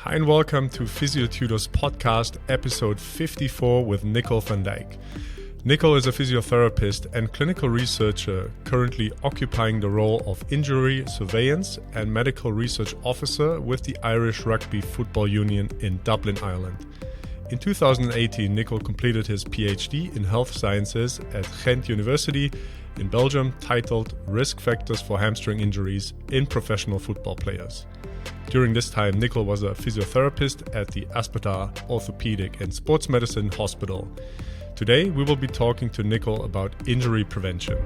Hi and welcome to Physiotutors podcast episode 54 with Nicol van Dyk. Nicol is a physiotherapist and clinical researcher currently occupying the role of injury surveillance and medical research officer with the Irish Rugby Football Union in Dublin, Ireland. In 2018, Nicol completed his PhD in health sciences at Ghent University in Belgium, titled Risk Factors for Hamstring Injuries in Professional Football Players. During this time, Nicol was a physiotherapist at the Aspetar Orthopaedic and Sports Medicine Hospital. Today, we will be talking to Nicol about injury prevention.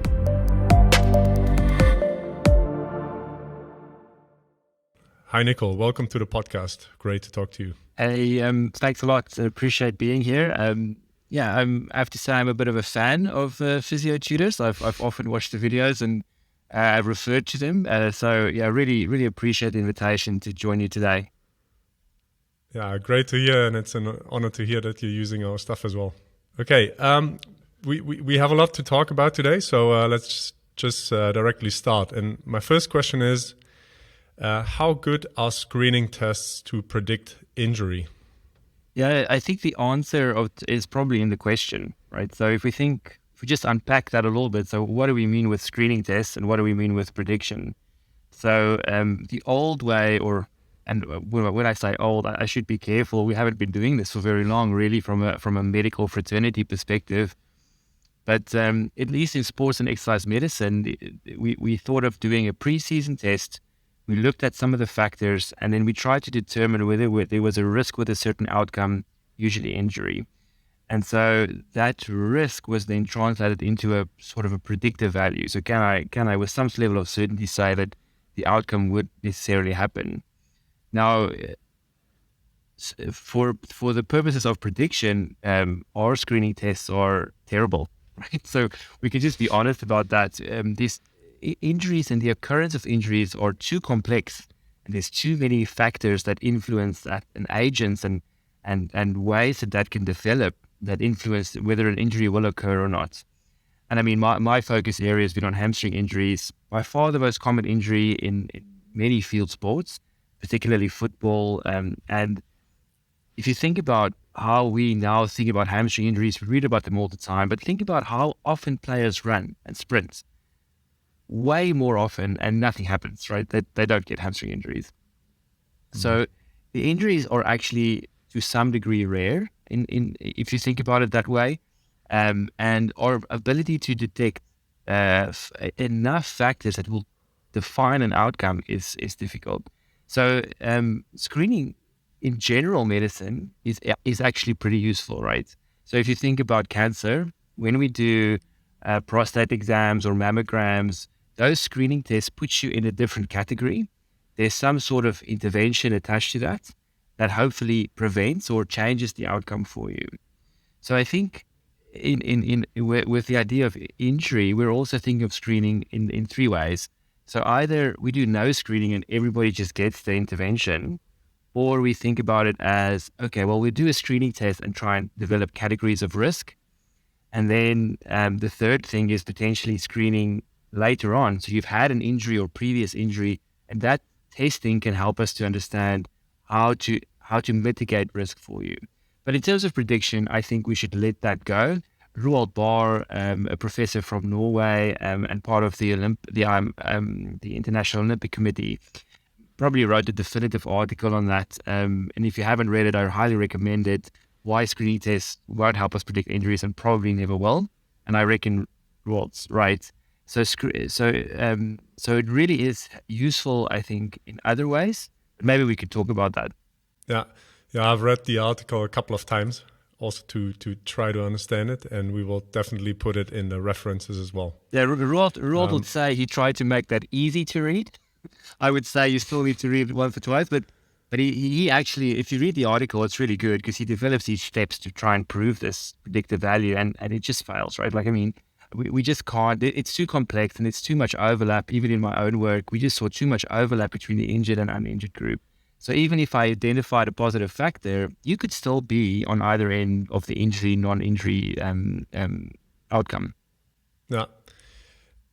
Hi, Nicol. Welcome to the podcast. Great to talk to you. Hey, thanks a lot. I appreciate being here. I have to say I'm a bit of a fan of Physiotutors. I've often watched the videos and I've referred to them. Really appreciate the invitation to join you today. Yeah, great to hear, and it's an honor to hear that you're using our stuff as well. Okay, we have a lot to talk about today, so let's just directly start. And my first question is, how good are screening tests to predict injury? Yeah, I think the answer is probably in the question, right? So if we just unpack that a little bit, so what do we mean with screening tests and what do we mean with prediction? So the old way, when I say old, I should be careful. We haven't been doing this for very long, really, from a medical fraternity perspective. But at least in sports and exercise medicine, we thought of doing a pre-season test. We looked at some of the factors, and then we tried to determine whether there was a risk with a certain outcome, usually injury. And so that risk was then translated into a sort of a predictive value. So can I, with some level of certainty, say that the outcome would necessarily happen? Now, for the purposes of prediction, our screening tests are terrible, right? So we can just be honest about that. These injuries and the occurrence of injuries are too complex, and there's too many factors that influence that, and agents and ways that can develop that influence whether an injury will occur or not. And I mean, my focus area has been on hamstring injuries, by far the most common injury in many field sports, particularly football. And if you think about how we now think about hamstring injuries, we read about them all the time, but think about how often players run and sprint. Way more often, and nothing happens, right? They don't get hamstring injuries. Mm-hmm. So the injuries are actually to some degree rare, in if you think about it that way, and our ability to detect enough factors that will define an outcome is difficult. So screening in general medicine is actually pretty useful, right? So if you think about cancer, when we do prostate exams or mammograms, those screening tests put you in a different category. There's some sort of intervention attached to that hopefully prevents or changes the outcome for you. So I think with the idea of injury, we're also thinking of screening in three ways. So either we do no screening and everybody just gets the intervention, or we think about it as, okay, well, we do a screening test and try and develop categories of risk. And then the third thing is potentially screening later on. So you've had an injury or previous injury, and that testing can help us to understand how to mitigate risk for you. But in terms of prediction, I think we should let that go. Roald Barr, a professor from Norway and part of the International Olympic Committee, probably wrote a definitive article on that. And if you haven't read it, I highly recommend it. Why screening tests won't help us predict injuries and probably never will. And I reckon Roald's right. So it really is useful, I think, in other ways. But maybe we could talk about that. Yeah, I've read the article a couple of times, also to try to understand it, and we will definitely put it in the references as well. Yeah, Roald would say he tried to make that easy to read. I would say you still need to read it once or twice, but he actually, if you read the article, it's really good because he develops these steps to try and prove this predictive value, and it just fails, right? Like, I mean, we just can't. It's too complex and it's too much overlap. Even in my own work, we just saw too much overlap between the injured and uninjured group. So even if I identified a positive factor, you could still be on either end of the injury, non-injury outcome. Yeah.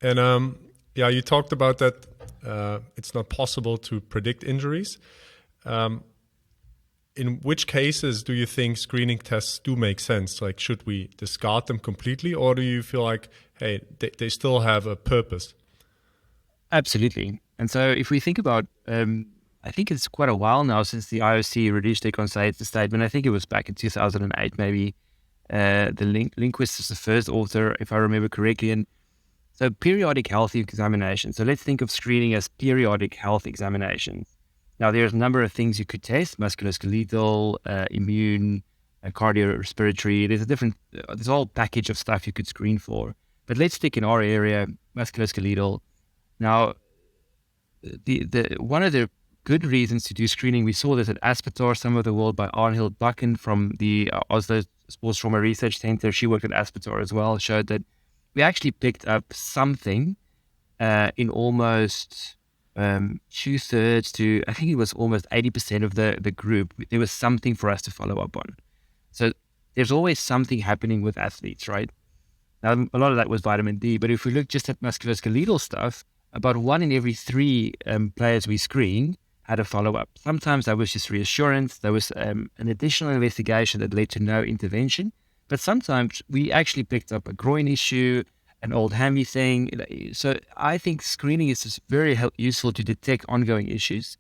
And you talked about that it's not possible to predict injuries. in which cases do you think screening tests do make sense? Like, should we discard them completely, or do you feel like, hey, they still have a purpose? Absolutely. And so if we think about, I think it's quite a while now since the IOC released their consensus statement. I think it was back in 2008, maybe. Lindquist is the first author, if I remember correctly. And so periodic health examination. So let's think of screening as periodic health examinations. Now, there's a number of things you could test: musculoskeletal, immune, cardiorespiratory. There's a whole package of stuff you could screen for. But let's stick in our area, musculoskeletal. Now, the one of the good reasons to do screening, we saw this at Aspetar, some of the world, by Arnhild Bakken from the Oslo Sports Trauma Research Center. She worked at Aspetar as well, showed that we actually picked up something in almost 2/3 to, I think it was almost 80% of the group. There was something for us to follow up on. So there's always something happening with athletes, right? Now, a lot of that was vitamin D, but if we look just at musculoskeletal stuff, about 1 in every 3 players we screened had a follow-up. Sometimes that was just reassurance. There was an additional investigation that led to no intervention. But sometimes we actually picked up a groin issue, an old hammy thing. So I think screening is just very useful to detect ongoing issues.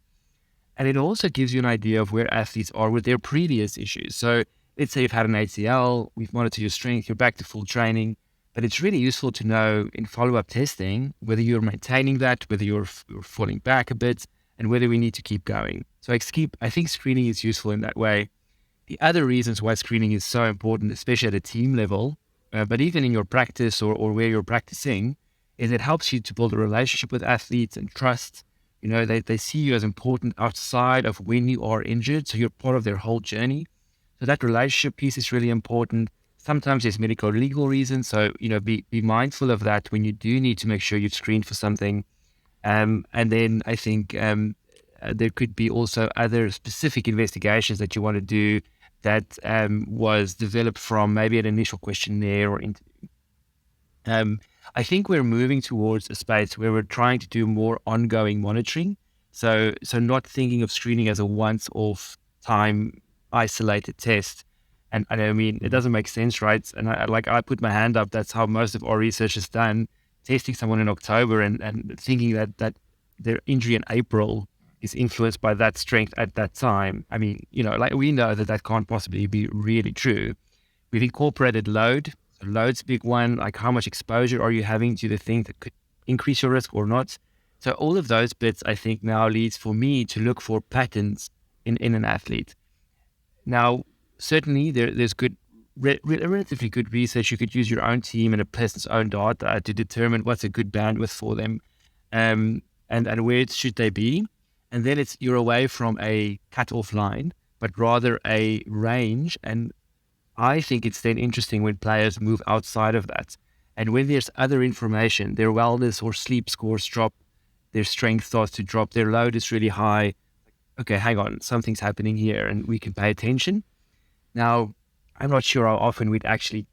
And it also gives you an idea of where athletes are with their previous issues. So let's say you've had an ACL, we've monitored your strength, you're back to full training. But it's really useful to know in follow-up testing whether you're maintaining that, whether you're falling back a bit, and whether we need to keep going. So I think screening is useful in that way. The other reasons why screening is so important, especially at a team level, but even in your practice or where you're practicing, is it helps you to build a relationship with athletes and trust. You know, they see you as important outside of when you are injured, so you're part of their whole journey. So that relationship piece is really important. Sometimes there's medical or legal reasons, so be mindful of that when you do need to make sure you've screened for something. And then I think there could be also other specific investigations that you want to do that was developed from maybe an initial questionnaire or interview. I think we're moving towards a space where we're trying to do more ongoing monitoring. So not thinking of screening as a once-off time isolated test. And I mean, it doesn't make sense, right? And I put my hand up. That's how most of our research is done. Testing someone in October and thinking that their injury in April is influenced by that strength at that time. I mean, we know that can't possibly be really true. We've incorporated load. So load's a big one. Like, how much exposure are you having to the thing that could increase your risk or not? So all of those bits, I think, now leads for me to look for patterns in an athlete. Now, certainly, there's relatively good research. You could use your own team and a person's own data to determine what's a good bandwidth for them, and where should they be. And then you're away from a cut-off line, but rather a range. And I think it's then interesting when players move outside of that. And when there's other information, their wellness or sleep scores drop, their strength starts to drop, their load is really high. Okay, hang on, something's happening here, and we can pay attention. Now, I'm not sure how often we'd actually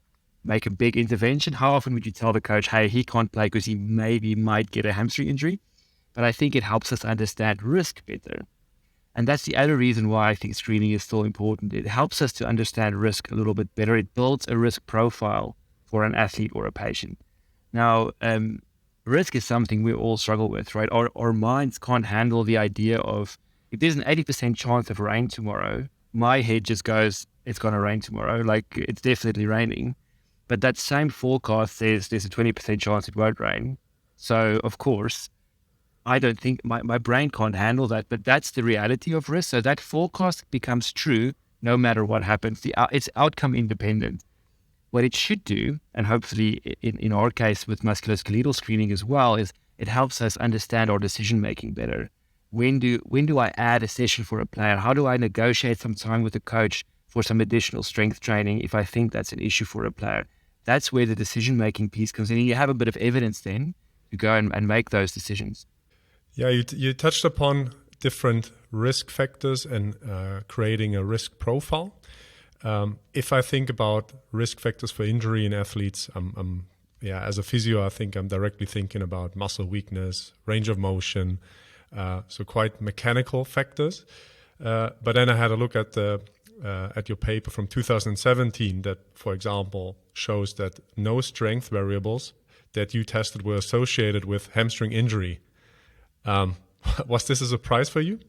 make a big intervention. How often would you tell the coach, hey, he can't play because he might get a hamstring injury? But I think it helps us understand risk better. And that's the other reason why I think screening is still important. It helps us to understand risk a little bit better. It builds a risk profile for an athlete or a patient. Now, risk is something we all struggle with, right? Our minds can't handle the idea of, if there's an 80% chance of rain tomorrow, my head just goes, it's going to rain tomorrow. Like, it's definitely raining. But that same forecast says there's a 20% chance it won't rain. So, of course, I don't think my brain can't handle that. But that's the reality of risk. So that forecast becomes true no matter what happens. It's outcome independent. What it should do, and hopefully in our case with musculoskeletal screening as well, is it helps us understand our decision-making better. When do I add a session for a player? How do I negotiate some time with the coach for some additional strength training if I think that's an issue for a player? That's where the decision-making piece comes in. And you have a bit of evidence then to go and make those decisions. Yeah, you touched upon different risk factors and creating a risk profile. If I think about risk factors for injury in athletes, as a physio, I think I'm directly thinking about muscle weakness, range of motion, so quite mechanical factors. But then I had a look at your paper from 2017 that, for example, shows that no strength variables that you tested were associated with hamstring injury. Was this a surprise for you?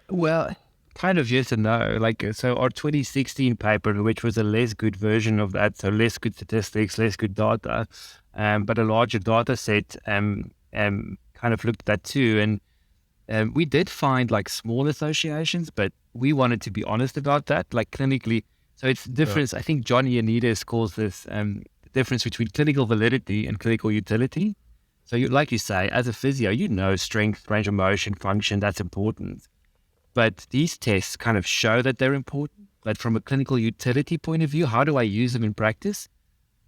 Well, kind of yes and no. So our 2016 paper, which was a less good version of that, so less good statistics, less good data, but a larger data set, kind of looked at that too. And we did find like small associations, but we wanted to be honest about that, like clinically. So it's difference. I think John Ioannidis calls this the difference between clinical validity and clinical utility. So like you say, as a physio, strength, range of motion, function, that's important. But these tests kind of show that they're important. But from a clinical utility point of view, how do I use them in practice?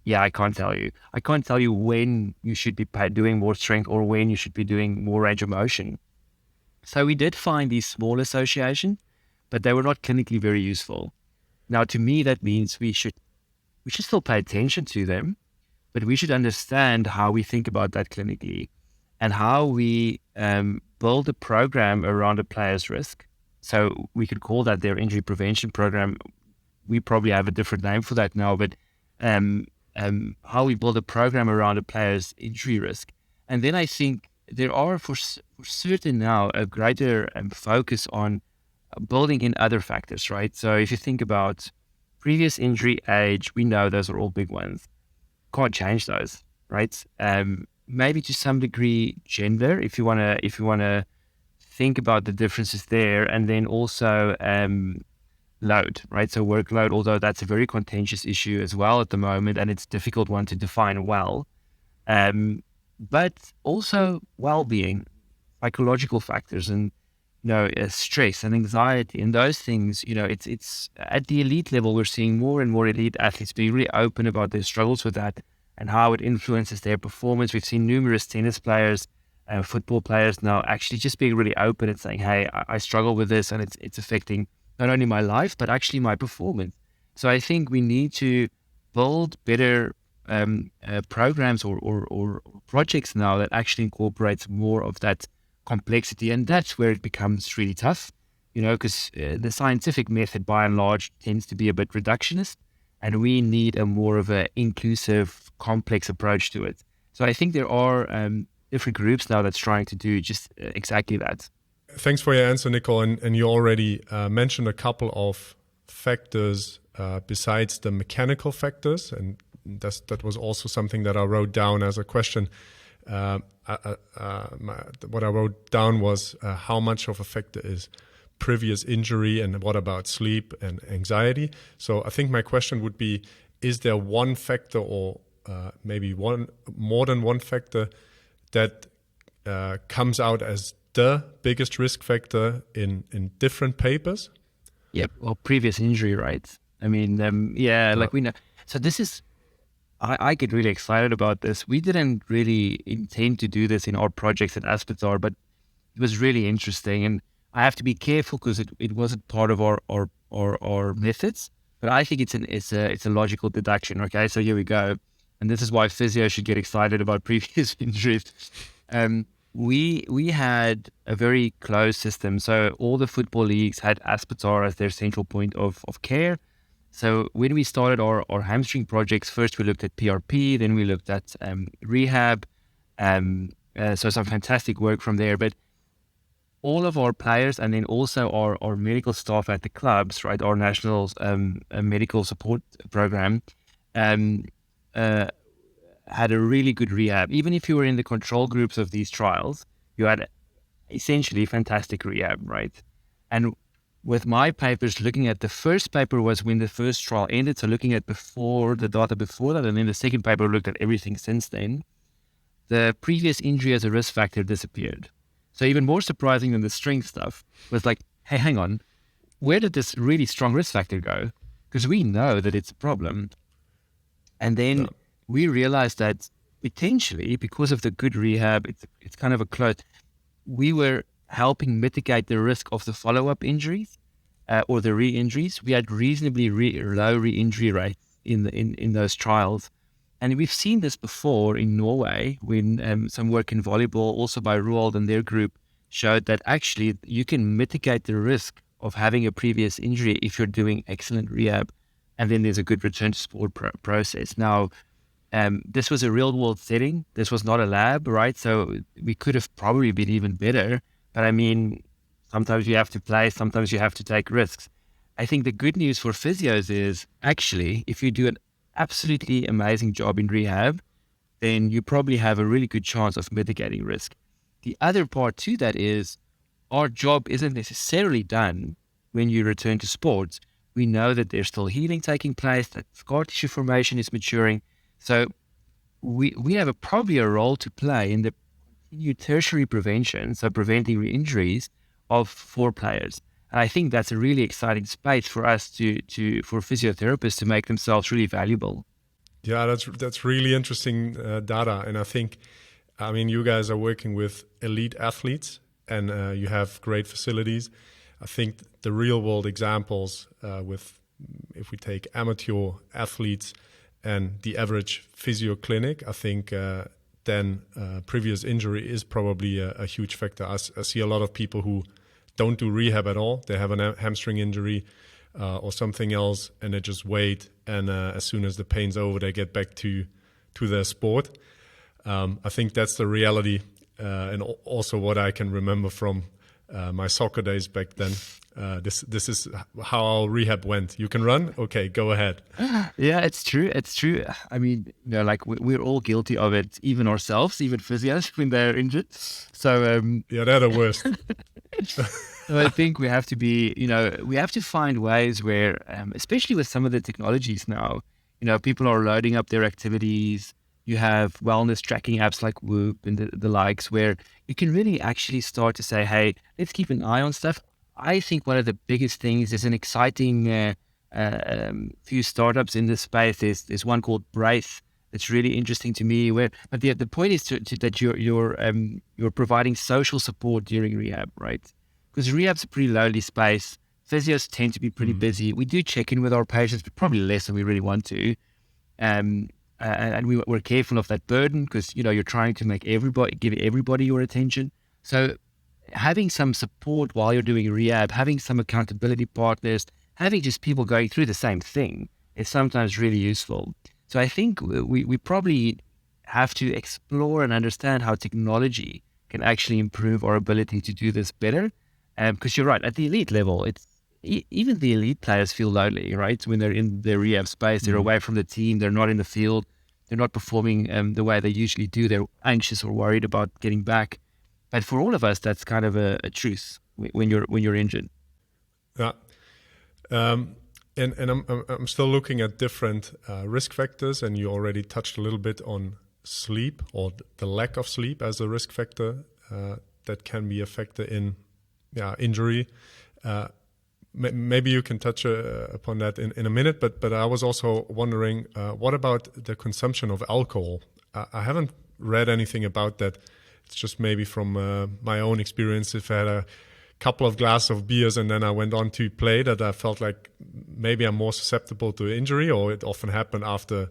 Yeah, I can't tell you. I can't tell you when you should be doing more strength or when you should be doing more range of motion. So we did find these small associations, but they were not clinically very useful. Now, to me, that means we should still pay attention to them, but we should understand how we think about that clinically and how we build a program around a player's risk. So we could call that their injury prevention program. We probably have a different name for that now, but how we build a program around a player's injury risk. And then I think there are for certain now a greater focus on building in other factors, right? So if you think about previous injury, age, we know those are all big ones. Can't change those, right? Maybe to some degree gender, if you wanna think about the differences there, and then also load, right? So workload, although that's a very contentious issue as well at the moment, and it's a difficult one to define well. But also well-being, psychological factors, and stress and anxiety, and those things. It's at the elite level, we're seeing more and more elite athletes being really open about their struggles with that and how it influences their performance. We've seen numerous tennis players, football players now actually just being really open and saying, "Hey, I struggle with this, and it's affecting not only my life but actually my performance." So I think we need to build better programs or projects now that actually incorporates more of that complexity, and that's where it becomes really tough, because the scientific method by and large tends to be a bit reductionist, and we need a more of an inclusive, complex approach to it. So I think there are different groups now that's trying to do just exactly that. Thanks for your answer, Nicol. And you already mentioned a couple of factors besides the mechanical factors, and that was also something that I wrote down as a question. What I wrote down was how much of a factor is previous injury, and what about sleep and anxiety? So I think my question would be, is there one factor or maybe more than one factor that comes out as the biggest risk factor in different papers? Yep. Well, previous injury, right? I mean, like we know. So this is, I get really excited about this. We didn't really intend to do this in our projects at Aspetar, but it was really interesting. And I have to be careful because it wasn't part of our methods. But I think it's a logical deduction. Okay, so here we go. And this is why physio should get excited about previous injuries. We had a very closed system. So all the football leagues had Aspetar as their central point of care. So when we started our hamstring projects, first we looked at PRP, then we looked at Rehab. So some fantastic work from there. But all of our players, and then also our medical staff at the clubs, right, our national medical support program, had a really good rehab. Even if you were in the control groups of these trials, you had essentially fantastic rehab, right? And with my papers, looking at the first paper was when the first trial ended, so looking at the data before that, and then the second paper looked at everything since then, the previous injury as a risk factor disappeared. So even more surprising than the strength stuff was like, hey, hang on, where did this really strong risk factor go? Because we know that it's a problem. And then we realized that potentially, because of the good rehab, it's kind of a close, we were helping mitigate the risk of the follow-up injuries or the re-injuries. We had reasonably low re-injury rates in those trials. And we've seen this before in Norway when some work in volleyball, also by Roald and their group, showed that actually you can mitigate the risk of having a previous injury if you're doing excellent rehab, and then there's a good return to sport process. Now, this was a real world setting. This was not a lab, right? So we could have probably been even better. But I mean, sometimes you have to play, sometimes you have to take risks. I think the good news for physios is actually, if you do an absolutely amazing job in rehab, then you probably have a really good chance of mitigating risk. The other part to that is our job isn't necessarily done when you return to sports. We know that there's still healing taking place, that scar tissue formation is maturing. So we have probably a role to play in the continued tertiary prevention, so preventing re-injuries for players. And I think that's a really exciting space for us for physiotherapists to make themselves really valuable. Yeah, that's really interesting data. And I mean, you guys are working with elite athletes and you have great facilities. I think the real world examples if we take amateur athletes and the average physio clinic, I think then previous injury is probably a huge factor. I see a lot of people who don't do rehab at all. They have a hamstring injury or something else, and they just wait. And as soon as the pain's over, they get back to their sport. I think that's the reality, and also what I can remember from my soccer days back then. This is how our rehab went. You can run, okay, go ahead. Yeah, it's true. It's true. I mean, like we're all guilty of it, even ourselves, even physios when they're injured. So yeah, they're the worst. So I think we have to we have to find ways where, especially with some of the technologies now, people are loading up their activities. You have wellness tracking apps like Whoop and the likes, where you can really actually start to say, hey, let's keep an eye on stuff. I think one of the biggest things is an exciting few startups in this space. There's one called Brace that's really interesting to me. But the point is that you're providing social support during rehab, right? Because rehab's a pretty lonely space. Physios tend to be pretty busy. We do check in with our patients, but probably less than we really want to. And we're careful of that burden because you're trying to give everybody your attention. So having some support while you're doing rehab, having some accountability partners, having just people going through the same thing is sometimes really useful. So I think we probably have to explore and understand how technology can actually improve our ability to do this better. Because you're right, at the elite level, even the elite players feel lonely, right? When they're in their rehab space, they're away from the team, they're not in the field, they're not performing the way they usually do. They're anxious or worried about getting back. But for all of us, that's kind of a truth when you're injured. Yeah, and I'm still looking at different risk factors, and you already touched a little bit on sleep or the lack of sleep as a risk factor that can be a factor in injury. Maybe you can touch upon that in a minute, but I was also wondering, what about the consumption of alcohol? I haven't read anything about that. It's just maybe from my own experience. If I had a couple of glasses of beers and then I went on to play, that I felt like maybe I'm more susceptible to injury, or it often happened after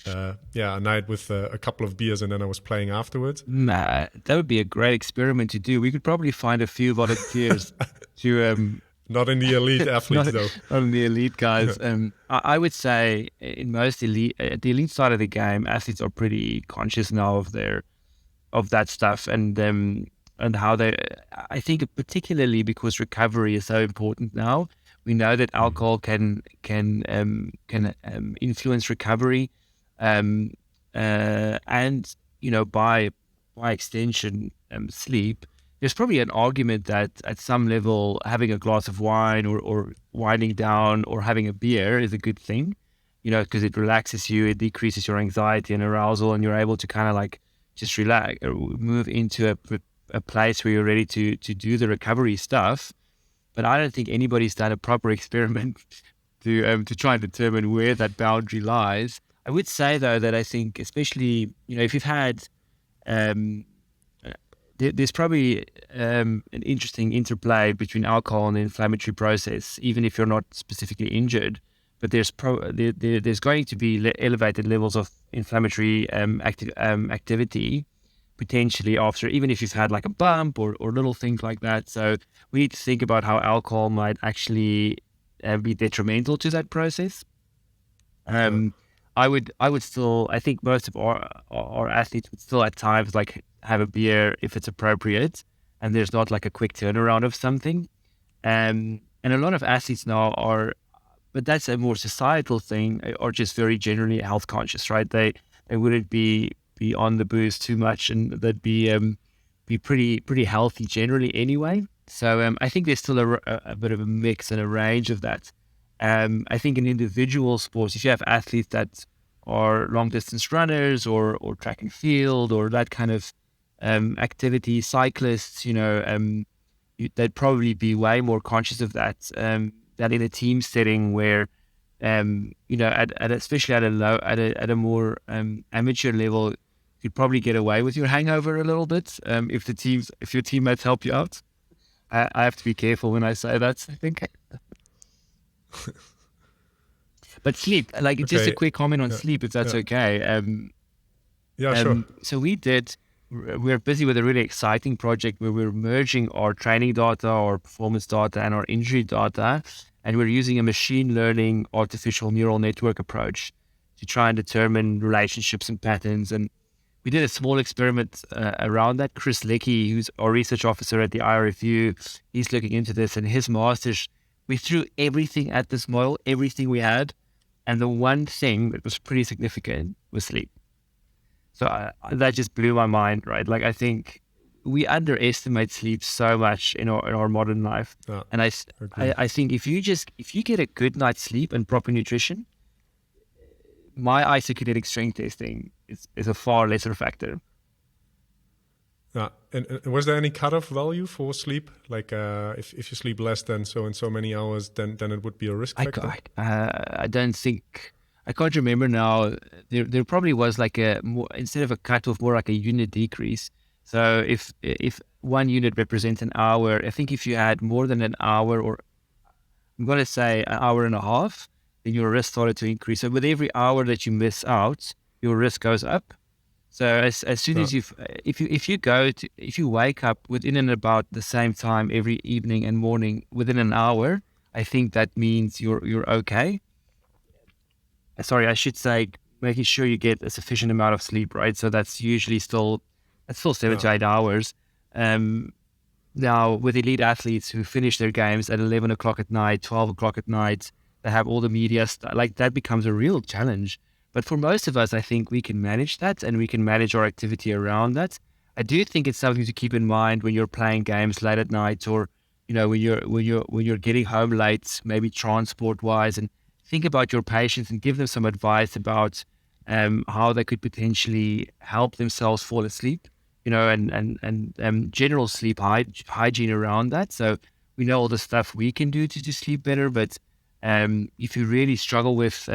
a night with a couple of beers and then I was playing afterwards. Nah, that would be a great experiment to do. We could probably find a few volunteers to... not in the elite athletes, though. Not in the elite guys. I would say in most elite, at the elite side of the game, athletes are pretty conscious now of that stuff and how they. I think particularly because recovery is so important now. We know that alcohol can influence recovery, and by extension, sleep. There's probably an argument that at some level, having a glass of wine or winding down or having a beer is a good thing, because it relaxes you, it decreases your anxiety and arousal, and you're able to kind of like just relax or move into a place where you're ready to do the recovery stuff. But I don't think anybody's done a proper experiment to try and determine where that boundary lies. I would say, though, that I think especially, if you've had... there's probably an interesting interplay between alcohol and the inflammatory process, even if you're not specifically injured. But there's going to be elevated levels of inflammatory activity potentially after, even if you've had like a bump or little things like that. So we need to think about how alcohol might actually be detrimental to that process. I would still, I think most of our athletes would still at times like have a beer if it's appropriate, and there's not like a quick turnaround of something. And a lot of athletes now are, but that's a more societal thing, or just very generally health conscious, right? They wouldn't be on the booze too much, and they'd be pretty healthy generally anyway. So I think there's still a bit of a mix and a range of that. I think in individual sports, if you have athletes that are long distance runners or track and field or that kind of activity, cyclists, they'd probably be way more conscious of that than in a team setting where, especially at a more amateur level, you'd probably get away with your hangover a little bit if your teammates help you out. I have to be careful when I say that, I think. But sleep, like just a quick comment on sleep, if that's okay. Sure. So we're busy with a really exciting project where we're merging our training data, our performance data, and our injury data, and we're using a machine learning artificial neural network approach to try and determine relationships and patterns. And we did a small experiment around that. Chris Leckie, who's our research officer at the IRFU, he's looking into this, and his master's, we threw everything at this model, everything we had, and the one thing that was pretty significant was sleep. So that just blew my mind, right? Like, I think we underestimate sleep so much in our modern life. And I think if you get a good night's sleep and proper nutrition, my isokinetic strength testing is a far lesser factor. Yeah, and was there any cutoff value for sleep? Like, if you sleep less than so and so many hours, then it would be a risk factor? I don't think, I can't remember now. There probably was like instead of a cutoff, more like a unit decrease. So if 1 unit represents an hour, I think if you had more than an hour, or I'm going to say an hour and a half, then your risk started to increase. So with every hour that you miss out, your risk goes up. So as soon as if you wake up within and about the same time every evening and morning within an hour, I think that means you're okay. Sorry, I should say making sure you get a sufficient amount of sleep, right? So that's usually still 7 to 8 hours. Now with elite athletes who finish their games at 11 o'clock at night, 12 o'clock at night, they have all the media like that becomes a real challenge. But for most of us, I think we can manage that, and we can manage our activity around that. I do think it's something to keep in mind when you're playing games late at night, or when you're getting home late, maybe transport wise, and think about your patients and give them some advice about how they could potentially help themselves fall asleep. And general sleep hygiene around that. So we know all the stuff we can do to sleep better, but if you really struggle with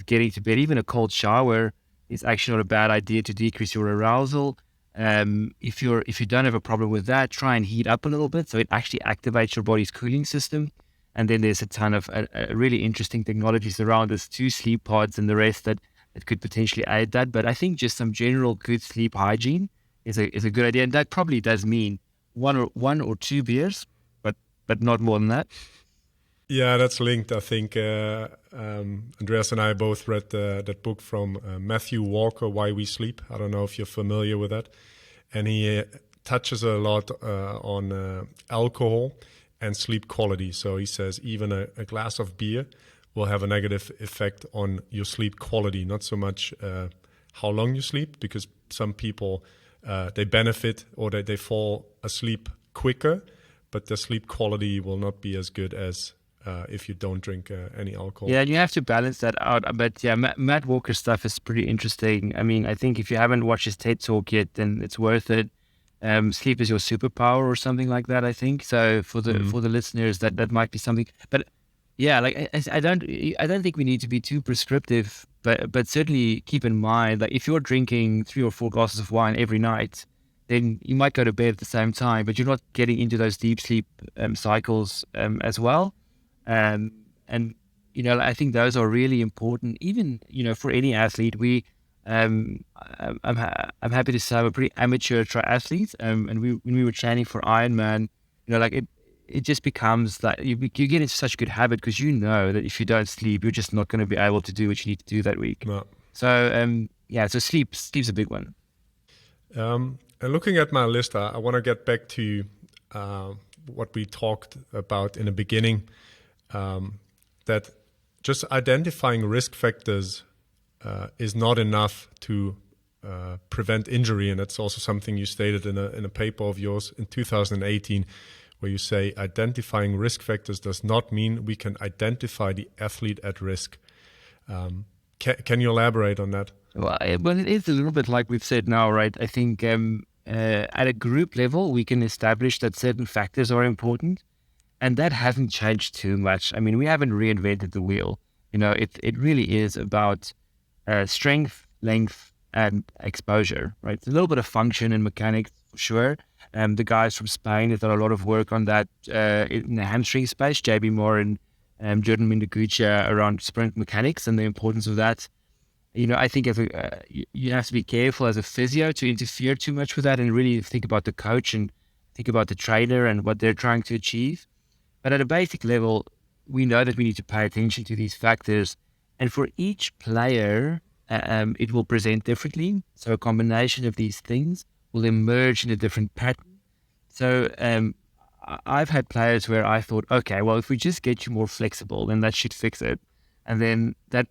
getting to bed, even a cold shower is actually not a bad idea to decrease your arousal. If you don't have a problem with that, try and heat up a little bit so it actually activates your body's cooling system. And then there's a ton of really interesting technologies around this, 2 sleep pods and the rest that could potentially aid that. But I think just some general good sleep hygiene is a good idea, and that probably does mean one or 2 beers, but not more than that. Yeah, that's linked. I think Andreas and I both read that book from Matthew Walker, Why We Sleep. I don't know if you're familiar with that. And he touches a lot on alcohol and sleep quality. So he says even a glass of beer will have a negative effect on your sleep quality, not so much how long you sleep, because some people, they benefit or they fall asleep quicker, but their sleep quality will not be as good as if you don't drink any alcohol. Yeah, and you have to balance that out. But yeah, Matt Walker's stuff is pretty interesting. I mean, I think if you haven't watched his TED Talk yet, then it's worth it. Sleep is your superpower or something like that, I think. So for the listeners, that might be something. But yeah, like I don't think we need to be too prescriptive, but certainly keep in mind that if you're drinking 3 or 4 glasses of wine every night, then you might go to bed at the same time, but you're not getting into those deep sleep cycles as well. And I think those are really important. Even for any athlete, I'm happy to say I'm a pretty amateur triathlete. And when we were training for Ironman, like it just becomes like you get into such a good habit because you know that if you don't sleep, you're just not going to be able to do what you need to do that week. No. So so sleep's a big one. And looking at my list, I want to get back to what we talked about in the beginning, that just identifying risk factors is not enough to prevent injury. And that's also something you stated in a paper of yours in 2018, where you say identifying risk factors does not mean we can identify the athlete at risk. Can you elaborate on that? Well, it is a little bit like we've said now, right? I think at a group level, we can establish that certain factors are important, and that hasn't changed too much. I mean, we haven't reinvented the wheel. It really is about strength, length, and exposure, right? It's a little bit of function and mechanics for sure. The guys from Spain have done a lot of work on that in the hamstring space, JB Moore and Jordan Mindagucha around sprint mechanics and the importance of that. I think you have to be careful as a physio to interfere too much with that and really think about the coach and think about the trainer and what they're trying to achieve. But at a basic level, we know that we need to pay attention to these factors. And for each player, it will present differently. So a combination of these things will emerge in a different pattern. So I've had players where I thought, okay, well, if we just get you more flexible, then that should fix it. And then that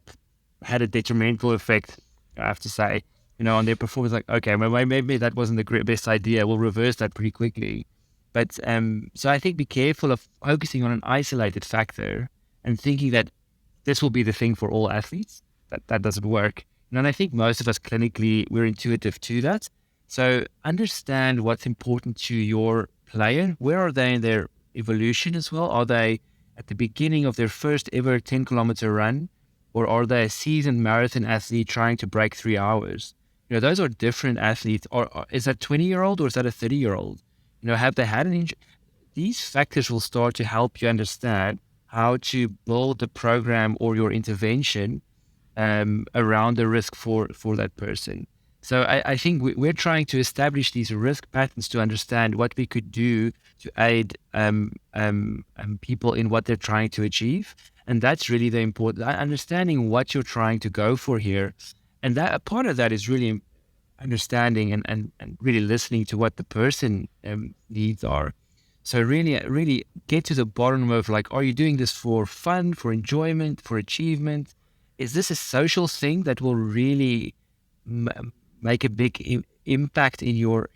had a detrimental effect, I have to say, on their performance. Like, okay, well, maybe that wasn't the best idea. We'll reverse that pretty quickly. But so I think be careful of focusing on an isolated factor and thinking that this will be the thing for all athletes. That doesn't work. And I think most of us clinically, we're intuitive to that. So understand what's important to your player. Where are they in their evolution as well? Are they at the beginning of their first ever 10-kilometer run? Or are they a seasoned marathon athlete trying to break 3 hours? Those are different athletes. Or is that 20-year-old or is that a 30-year-old? Have they had an injury? These factors will start to help you understand how to build the program or your intervention around the risk for that person. So I think we're trying to establish these risk patterns to understand what we could do to aid people in what they're trying to achieve. And that's really the important, understanding what you're trying to go for here. And that a part of that is really understanding and really listening to what the person needs are. So really get to the bottom of, like, are you doing this for fun, for enjoyment, for achievement? Is this a social thing that will really make a big impact in your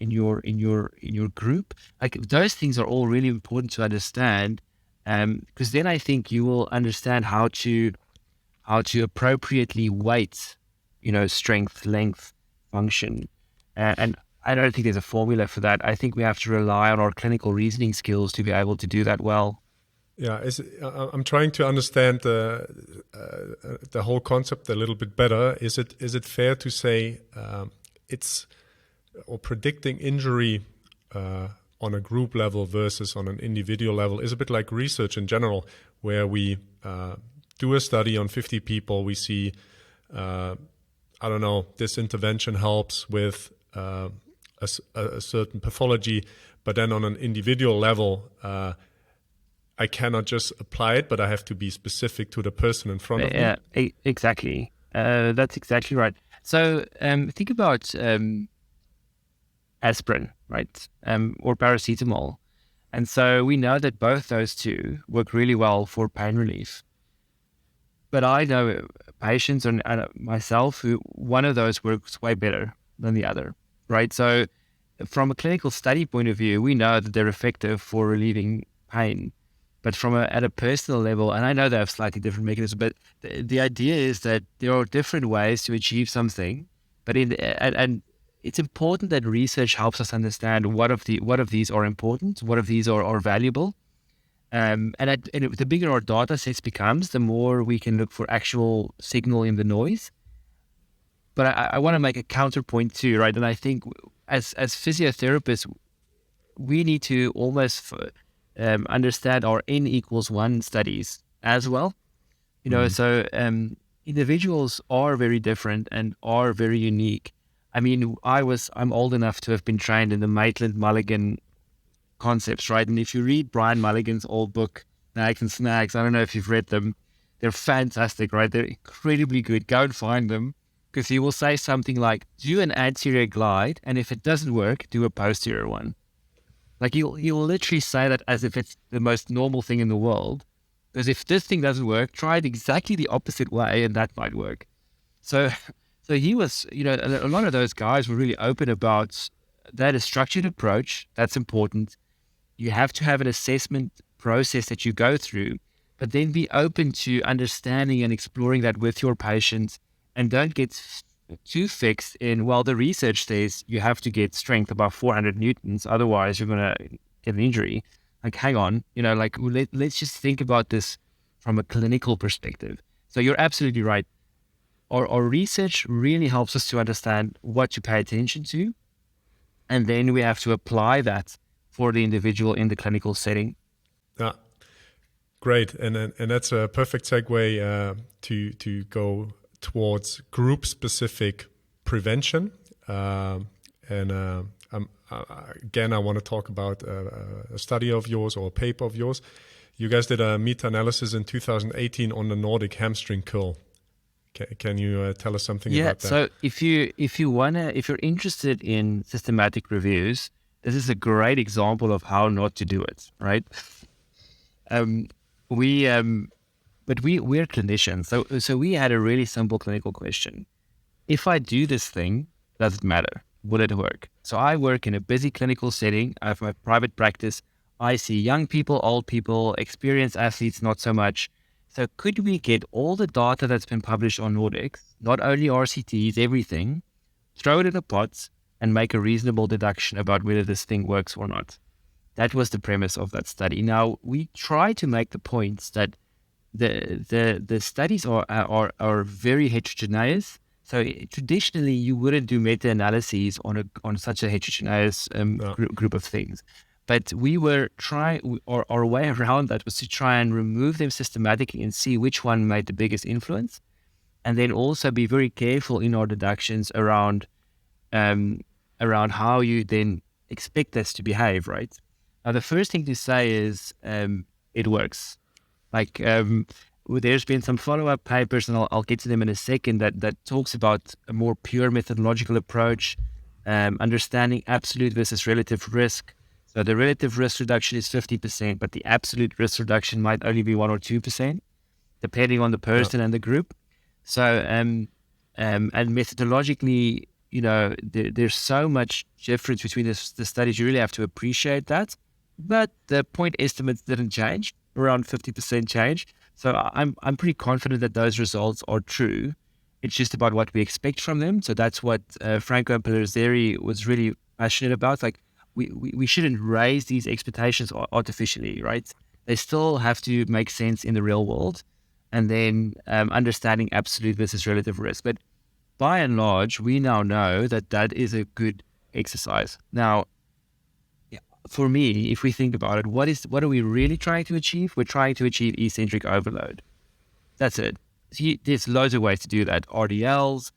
group? Like, those things are all really important to understand, because then I think you will understand how to appropriately weight, strength, length, function, and I don't think there's a formula for that. I think we have to rely on our clinical reasoning skills to be able to do that well. Yeah, I'm trying to understand the whole concept a little bit better. Is it fair to say predicting injury on a group level versus on an individual level is a bit like research in general, where we do a study on 50 people, we see, this intervention helps with a certain pathology, but then on an individual level, I cannot just apply it, but I have to be specific to the person in front of me. Yeah, exactly. That's exactly right. So think about aspirin, right, or paracetamol. And so we know that both those two work really well for pain relief. But I know patients and myself who one of those works way better than the other, right? So from a clinical study point of view, we know that they're effective for relieving pain. But at a personal level, and I know they have slightly different mechanisms, but the idea is that there are different ways to achieve something. But and it's important that research helps us understand what of these are important, what of these are valuable. And the bigger our data sets becomes, the more we can look for actual signal in the noise. But I want to make a counterpoint too, right? And I think as physiotherapists, we need to almost understand our N=1 studies as well. So individuals are very different and are very unique. I mean, I'm old enough to have been trained in the Maitland-Mulligan concepts, right? And if you read Brian Mulligan's old book, Nags and Snags, I don't know if you've read them, they're fantastic, right? They're incredibly good. Go and find them, because he will say something like, do an anterior glide, and if it doesn't work, do a posterior one. Like he'll literally say that as if it's the most normal thing in the world. Because if this thing doesn't work, try it exactly the opposite way, and that might work. So he was, a lot of those guys were really open about that. A structured approach, that's important. You have to have an assessment process that you go through, but then be open to understanding and exploring that with your patients, and don't get too fixed in, well, the research says you have to get strength above 400 newtons, otherwise you're going to get an injury. Like, hang on, let's just think about this from a clinical perspective. So you're absolutely right. Our research really helps us to understand what to pay attention to, and then we have to apply that for the individual in the clinical setting. Yeah, great, and that's a perfect segue to go towards group-specific prevention. Again, I want to talk about a study of yours or a paper of yours. You guys did a meta-analysis in 2018 on the Nordic hamstring curl. Can you tell us something about that? So if you're interested in systematic reviews, this is a great example of how not to do it, right? We're clinicians, so we had a really simple clinical question: if I do this thing, does it matter? Will it work? So I work in a busy clinical setting. I have my private practice. I see young people, old people, experienced athletes, not so much. So could we get all the data that's been published on Nordics, not only RCTs, everything, throw it in a pot and make a reasonable deduction about whether this thing works or not? That was the premise of that study. Now, we try to make the points that the studies are very heterogeneous. So traditionally, you wouldn't do meta-analyses on such a heterogeneous group of things. But we were our way around that was to try and remove them systematically and see which one made the biggest influence, and then also be very careful in our deductions around how you then expect this to behave, right? Now, the first thing to say is it works. Like there's been some follow-up papers, and I'll get to them in a second, that talks about a more pure methodological approach, understanding absolute versus relative risk. So the relative risk reduction is 50%, but the absolute risk reduction might only be 1 or 2%, depending on the person and the group. So and methodologically, there's so much difference between the studies. You really have to appreciate that. But the point estimates didn't change, around 50% change. So I'm pretty confident that those results are true. It's just about what we expect from them. So that's what Franco and Pellizzeri was really passionate about. Like, we shouldn't raise these expectations artificially, right? They still have to make sense in the real world, and then understanding absolute versus relative risk. But by and large, we now know that is a good exercise. Now, for me, if we think about it, what are we really trying to achieve? We're trying to achieve eccentric overload. That's it. There's loads of ways to do that. RDLs,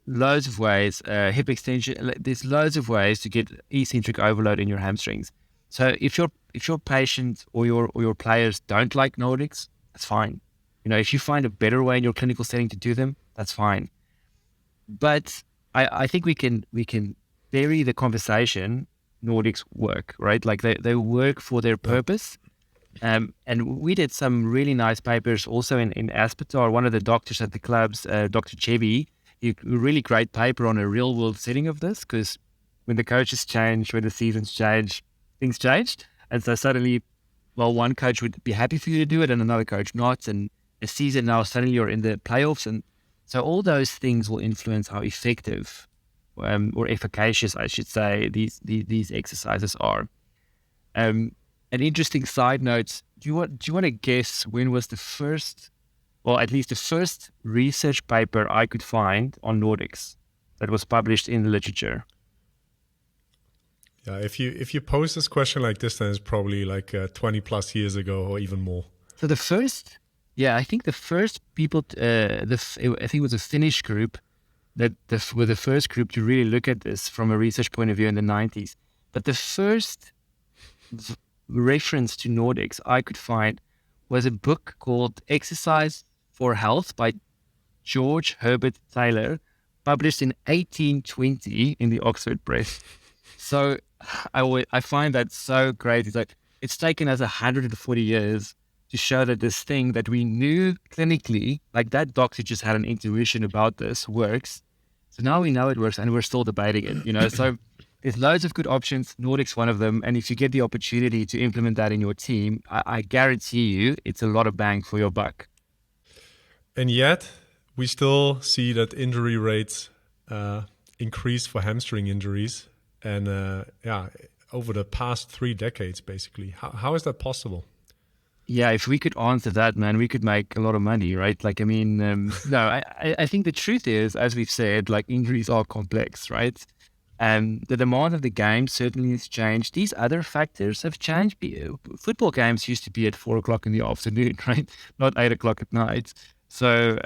loads of ways, hip extension. There's loads of ways to get eccentric overload in your hamstrings. So if your patient or your players don't like Nordics, that's fine. If you find a better way in your clinical setting to do them, that's fine. But I think we can vary the conversation. Nordics work, right? Like they work for their purpose. And we did some really nice papers also in Aspetar. One of the doctors at the clubs, Dr. Chebi, a really great paper on a real world setting of this, because when the coaches change, when the seasons change, things changed. And so suddenly, well, one coach would be happy for you to do it and another coach not. And a season now, suddenly you're in the playoffs. And so all those things will influence how effective or efficacious, I should say, these exercises are. An interesting side note, do you want to guess when was the first, or at least the first research paper I could find on Nordics that was published in the literature? Yeah, if you pose this question like this, then it's probably like 20 plus years ago or even more. So the first Yeah, I think the first people, I think it was a Finnish group that were the first group to really look at this from a research point of view in the 90s. But the first reference to Nordics I could find was a book called Exercise for Health by George Herbert Taylor, published in 1820 in the Oxford Press. So I find that so great. It's like it's taken us 140 years to show that this thing that we knew clinically, like that doctor just had an intuition about this, works. So now we know it works and we're still debating it, So there's loads of good options. Nordic's one of them. And if you get the opportunity to implement that in your team, I guarantee you it's a lot of bang for your buck. And yet we still see that injury rates increase for hamstring injuries. And over the past 3 decades, basically. How is that possible? Yeah, if we could answer that, man, we could make a lot of money, right? Like, I mean, no, I think the truth is, as we've said, like injuries are complex, right? And the demand of the game certainly has changed. These other factors have changed. Football games used to be at 4:00 in the afternoon, right? Not 8:00 at night. So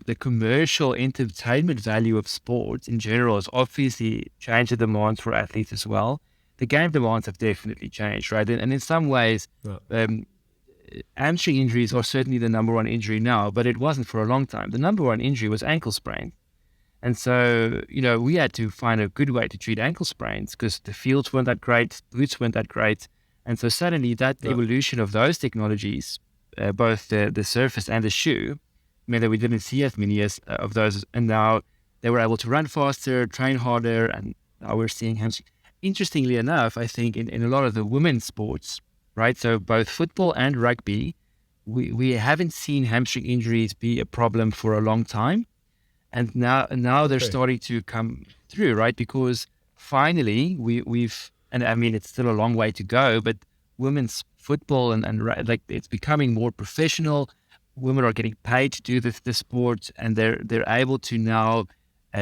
the commercial entertainment value of sports in general has obviously changed the demands for athletes as well. The game demands have definitely changed, right? And in some ways, hamstring injuries are certainly the number one injury now, but it wasn't for a long time. The number one injury was ankle sprain. And so, we had to find a good way to treat ankle sprains because the fields weren't that great, boots weren't that great. And so suddenly that evolution of those technologies, both the surface and the shoe, meant that we didn't see as many of those. And now they were able to run faster, train harder, and now we're seeing hamstring. Interestingly enough, I think in a lot of the women's sports, right? So both football and rugby, we haven't seen hamstring injuries be a problem for a long time. And now they're starting to come through, right? Because finally we've, and I mean, it's still a long way to go, but women's football and like it's becoming more professional. Women are getting paid to do the sport, and they're able to now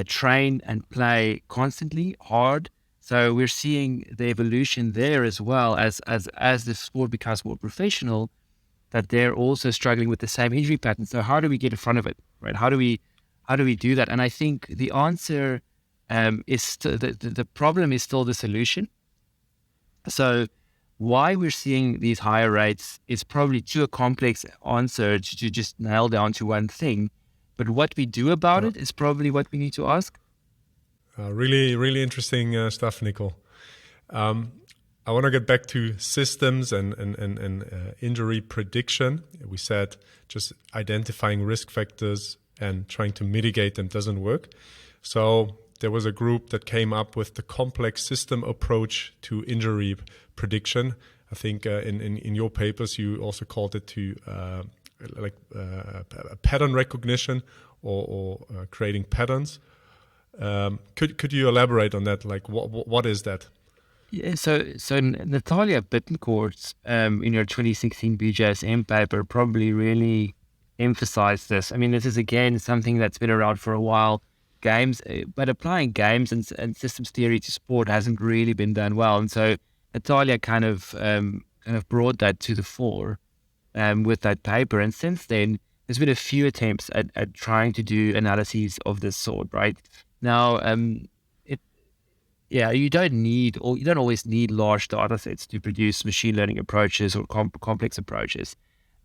train and play constantly hard. So we're seeing the evolution there as well as the sport becomes more professional, that they're also struggling with the same injury pattern. So how do we get in front of it, right? How do we do that? And I think the answer is the problem is still the solution. So why we're seeing these higher rates is probably too a complex answer to just nail down to one thing. But what we do about it is probably what we need to ask. Really, really interesting stuff, Nicol. I want to get back to systems and injury prediction. We said just identifying risk factors and trying to mitigate them doesn't work. So there was a group that came up with the complex system approach to injury prediction. I think in your papers you also called it to pattern recognition or creating patterns. Could you elaborate on that? Like what is that? Yeah, so Natalia Bittencourt in your 2016 BJSM paper probably really emphasized this. I mean, this is again something that's been around for a while. Games, but applying games and systems theory to sport hasn't really been done well. And so Natalia kind of brought that to the fore with that paper. And since then, there's been a few attempts at trying to do analyses of this sort. Right now, you don't always need large data sets to produce machine learning approaches or complex approaches.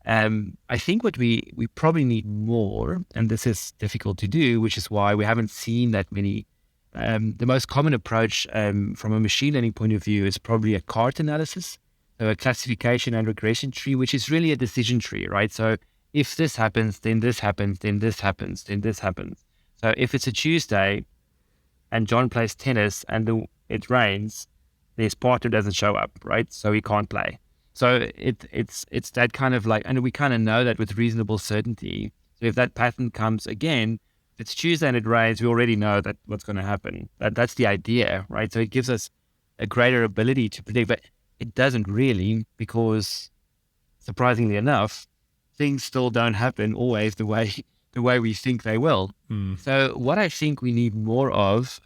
I think what we probably need more, and this is difficult to do, which is why we haven't seen that many. The most common approach from a machine learning point of view is probably a cart analysis, so a classification and regression tree, which is really a decision tree, right? So if this happens, then this happens, then this happens, then this happens. So if it's a Tuesday and John plays tennis and it rains, his partner doesn't show up, right? So he can't play. So it's that kind of like, and we kind of know that with reasonable certainty. So if that pattern comes again, if it's Tuesday and it rains, we already know that what's going to happen. That's the idea, right? So it gives us a greater ability to predict, but it doesn't really, because surprisingly enough, things still don't happen always the way we think they will. So what I think we need more of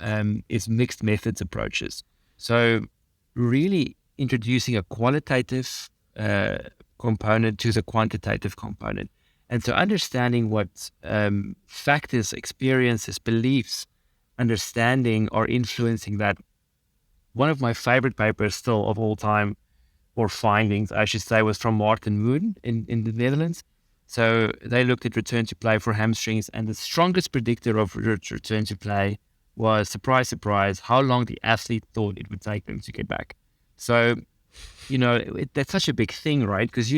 is mixed methods approaches. So really introducing a qualitative component to the quantitative component. And so understanding what factors, experiences, beliefs, understanding are influencing that. One of my favorite papers still of all time, or findings, I should say, was from Martin Moon in the Netherlands. So they looked at return to play for hamstrings, and the strongest predictor of return to play was, surprise, surprise, how long the athlete thought it would take them to get back. So, that's such a big thing, right? Because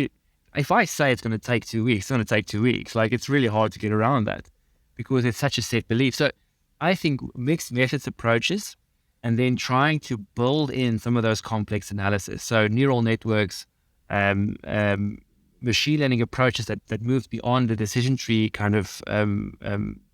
if I say it's going to take 2 weeks, it's going to take 2 weeks. Like, it's really hard to get around that because it's such a set belief. So I think mixed methods approaches, and then trying to build in some of those complex analysis. So neural networks, machine learning approaches that move beyond the decision tree kind of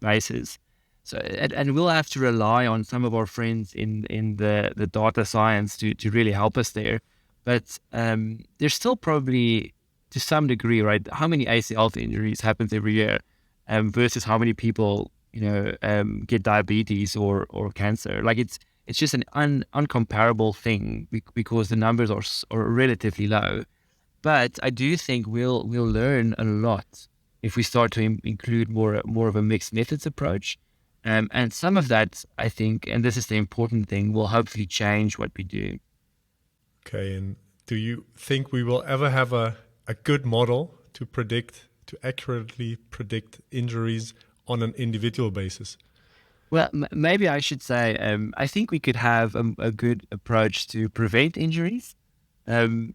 basis. So, and we'll have to rely on some of our friends in the data science to really help us there. But there's still probably, to some degree, right, how many ACL injuries happens every year versus how many people, get diabetes or cancer. Like, it's just an uncomparable thing because the numbers are relatively low. But I do think we'll learn a lot if we start to include more of a mixed methods approach. And some of that, I think, and this is the important thing, will hopefully change what we do. Okay, and do you think we will ever have a good model to accurately predict injuries on an individual basis? Well, maybe I should say, I think we could have a good approach to prevent injuries. I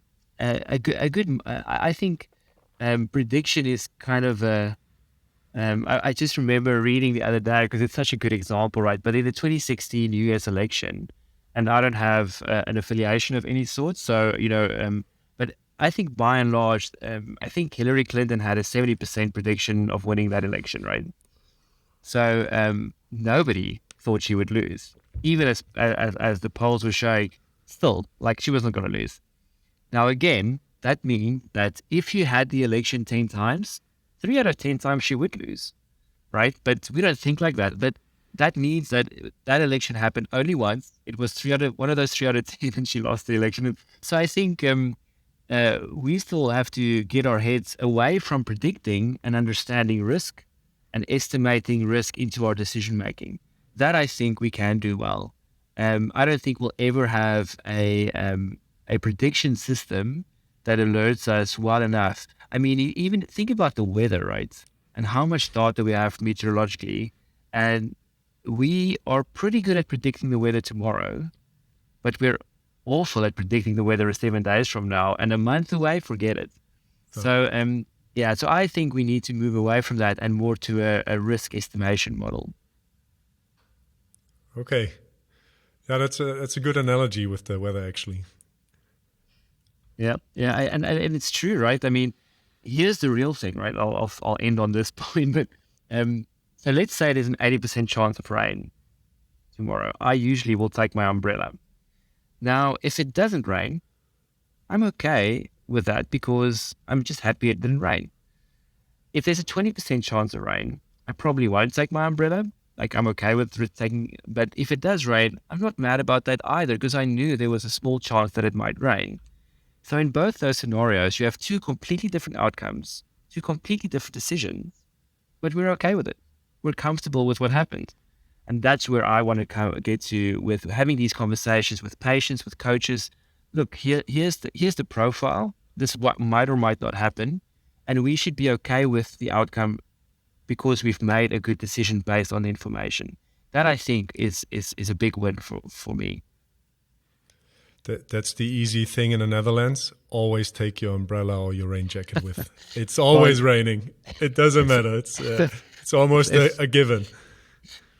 think prediction is kind of I just remember reading the other day, because it's such a good example, right? But in the 2016 US election, and I don't have an affiliation of any sort, so, but I think by and large, I think Hillary Clinton had a 70% prediction of winning that election, right? So nobody thought she would lose, even as the polls were showing. Still, like, she wasn't going to lose. Now, again, that means that if you had the election 10 times, 3 out of 10 times she would lose, right? But we don't think like that. But that means that election happened only once. It was one of those 3 out of 10, and she lost the election. So I think we still have to get our heads away from predicting and understanding risk and estimating risk into our decision making. That I think we can do well. I don't think we'll ever have a prediction system that alerts us well enough. I mean, even think about the weather, right? And how much data we have meteorologically. And we are pretty good at predicting the weather tomorrow, but we're awful at predicting the weather 7 days from now, and a month away, forget it. So I think we need to move away from that and more to a risk estimation model. Okay. Yeah, that's a good analogy with the weather, actually. Yeah, and it's true, right? I mean, here's the real thing, right? I'll end on this point, but so let's say there's an 80% chance of rain tomorrow. I usually will take my umbrella. Now, if it doesn't rain, I'm okay with that because I'm just happy it didn't rain. If there's a 20% chance of rain, I probably won't take my umbrella. Like, I'm okay with taking, but if it does rain, I'm not mad about that either, because I knew there was a small chance that it might rain. So in both those scenarios, you have two completely different outcomes, two completely different decisions, but we're okay with it. We're comfortable with what happened. And that's where I want to get to with having these conversations with patients, with coaches. Look, here's the profile. This is what might or might not happen. And we should be okay with the outcome because we've made a good decision based on the information. That, I think, is a big win for me. That's the easy thing in the Netherlands. Always take your umbrella or your rain jacket with. It's always raining. It doesn't matter. It's almost a given.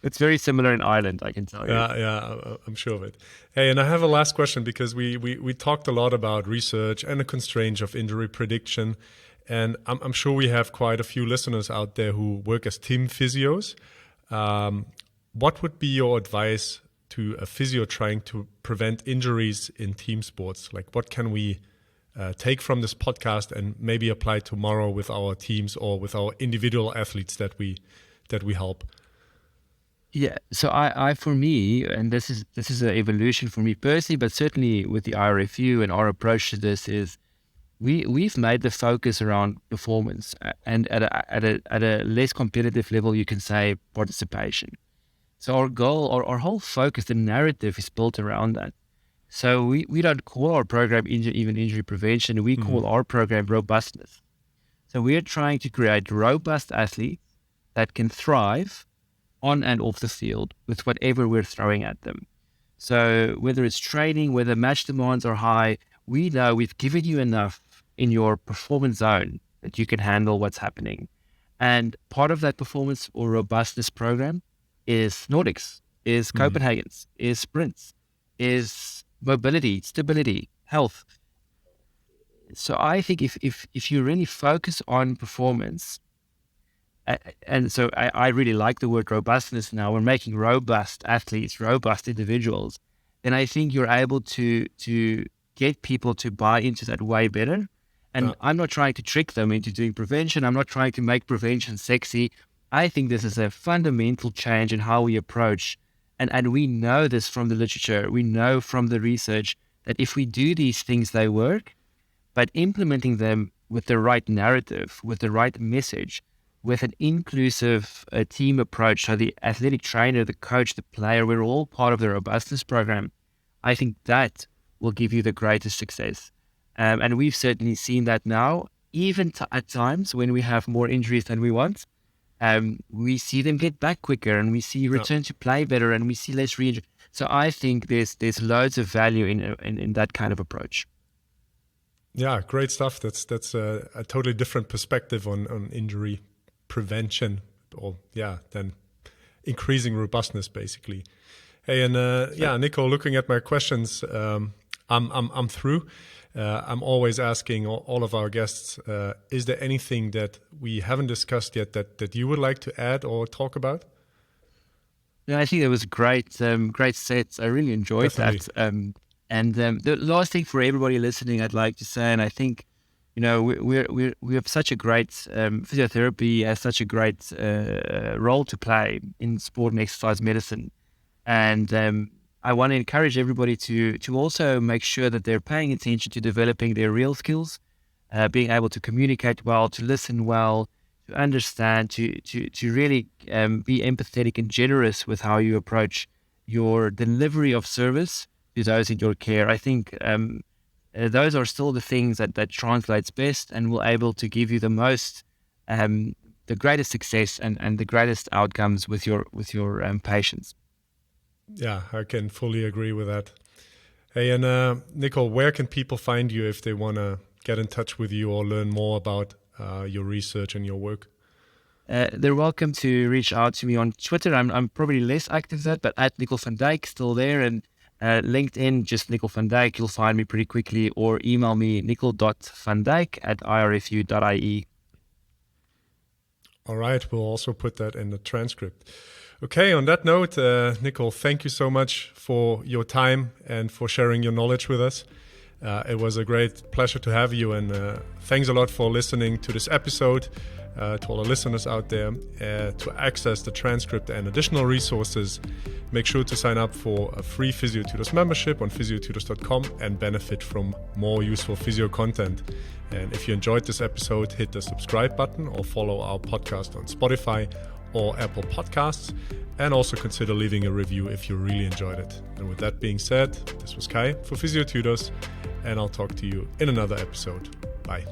It's very similar in Ireland, I can tell you. Yeah, I'm sure of it. Hey, and I have a last question, because we talked a lot about research and the constraints of injury prediction. And I'm sure we have quite a few listeners out there who work as team physios. What would be your advice to a physio trying to prevent injuries in team sports? Like, what can we take from this podcast and maybe apply tomorrow with our teams or with our individual athletes that we help? Yeah, so I for me, and this is an evolution for me personally, but certainly with the IRFU and our approach to this is, we've made the focus around performance, and at a less competitive level, you can say participation. So our goal, or our whole focus, the narrative is built around that. So we don't call our program even injury prevention. We call our program robustness. So we're trying to create robust athletes that can thrive on and off the field with whatever we're throwing at them. So whether it's training, whether match demands are high, we know we've given you enough in your performance zone that you can handle what's happening. And part of that performance or robustness program is Nordics, is Copenhagen's, is sprints, is mobility, stability, health. So I think if you really focus on performance, and so I really like the word robustness now, we're making robust athletes, robust individuals, then I think you're able to get people to buy into that way better. And I'm not trying to trick them into doing prevention. I'm not trying to make prevention sexy. I think this is a fundamental change in how we approach. And we know this from the literature. We know from the research that if we do these things, they work. But implementing them with the right narrative, with the right message, with an inclusive team approach, so the athletic trainer, the coach, the player, we're all part of the robustness program. I think that will give you the greatest success. And we've certainly seen that now, even at times when we have more injuries than we want. We see them get back quicker, and we see return to play better, and we see less re-injury. So I think there's loads of value in that kind of approach. Yeah, great stuff. That's a totally different perspective on injury prevention, or then increasing robustness, basically. Hey, and Nicol, looking at my questions, I'm through. I'm always asking all of our guests, is there anything that we haven't discussed yet that you would like to add or talk about? Yeah, I think it was great sets. I really enjoyed that. And the last thing for everybody listening, I'd like to say, and I think, we have such a great physiotherapy has such a great role to play in sport and exercise medicine, and I want to encourage everybody to also make sure that they're paying attention to developing their real skills, being able to communicate well, to listen well, to understand, to really be empathetic and generous with how you approach your delivery of service to those in your care. I think those are still the things that translates best and will able to give you the most, the greatest success and the greatest outcomes with your patients. Yeah, I can fully agree with that. Hey, and Nicol, where can people find you if they want to get in touch with you or learn more about your research and your work? They're welcome to reach out to me on Twitter. I'm probably less active there, but at Nicol van Dyk, still there. And LinkedIn, just Nicol van Dyk, you'll find me pretty quickly, or email me nicol.vandyk@irfu.ie. All right, we'll also put that in the transcript. Okay, on that note, Nicol, thank you so much for your time and for sharing your knowledge with us. It was a great pleasure to have you, and thanks a lot for listening to this episode. To all the listeners out there, to access the transcript and additional resources, make sure to sign up for a free Physiotutors membership on physiotutors.com and benefit from more useful physio content. And if you enjoyed this episode, hit the subscribe button or follow our podcast on Spotify or Apple Podcasts, and also consider leaving a review if you really enjoyed it. And with that being said, this was Kai for Physiotutors, and I'll talk to you in another episode. Bye.